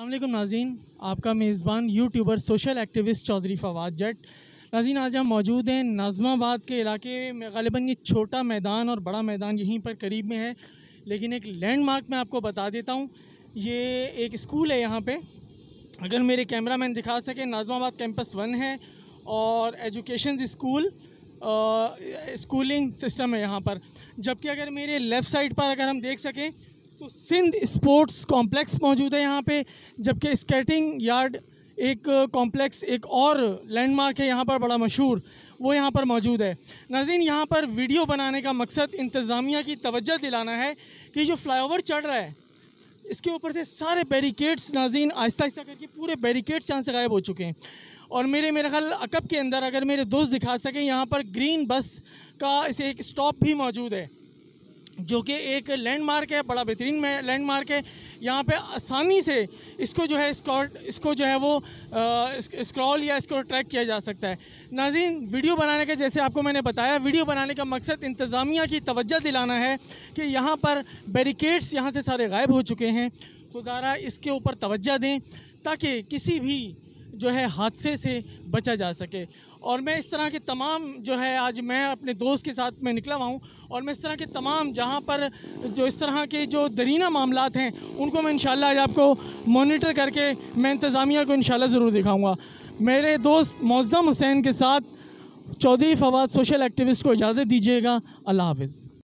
अस्सलाम वालेकुम नाज़रीन, आपका मेज़बान YouTuber social activist Chaudhry Fawad Jatt. नाज़रीन, आज हम मौजूद हैं नाज़माबाद के इलाके में। ग़ालिबन ये छोटा मैदान और बड़ा मैदान यहीं पर करीब में है, लेकिन एक लैंडमार्क मैं आपको बता देता हूँ। ये एक स्कूल है यहाँ पे, अगर मेरे कैमरामैन दिखा सकें, नाज़माबाद कैंपस 1 है और एजुकेशन स्कूल स्कूलिंग सिस्टम है यहाँ पर। जबकि अगर मेरे लेफ़्ट साइड पर अगर हम देख सकें तो सिंध स्पोर्ट्स कॉम्प्लेक्स मौजूद है यहाँ पे, जबकि स्केटिंग यार्ड एक कॉम्प्लेक्स एक और लैंडमार्क है यहाँ पर बड़ा मशहूर, वो यहाँ पर मौजूद है। नाज़रीन, यहाँ पर वीडियो बनाने का मकसद इंतज़ामिया की तवज्जो दिलाना है कि जो फ्लाईओवर चढ़ रहा है इसके ऊपर से सारे बैरिकेड्स नाज़रीन आहिस्ता आहिस्ता करके पूरे बैरिकेड्स यहाँ से गायब हो चुके हैं। और मेरे ख्याल अकब के अंदर अगर मेरे दोस्त दिखा सकें, यहाँ पर ग्रीन बस का इसे एक स्टॉप भी मौजूद है, जो कि एक लैंडमार्क है, बड़ा बेहतरीन लैंडमार्क है। यहाँ पे आसानी से इसको जो है स्क्रॉल या इसको ट्रैक किया जा सकता है। नाज़रीन, वीडियो बनाने का, जैसे आपको मैंने बताया, वीडियो बनाने का मकसद इंतज़ामिया की तवज्जो दिलाना है कि यहाँ पर बैरिकेड्स यहाँ से सारे गायब हो चुके हैं। खुदारा इसके ऊपर तवज्जो दें ताकि किसी भी जो है हादसे से बचा जा सके। और मैं इस तरह के तमाम जो है, आज मैं अपने दोस्त के साथ में निकला हुआ हूँ और मैं इस तरह के तमाम जहाँ पर जो इस तरह के जो दरीना मामलात हैं उनको मैं इंशाल्लाह आज आपको मॉनिटर करके मैं इंतज़ामिया को इंशाल्लाह ज़रूर दिखाऊँगा। मेरे दोस्त मौज़म हुसैन के साथ चौधरी फवाद सोशल एक्टिविस्ट को इजाज़त दीजिएगा। अल्लाह हाफ़िज़।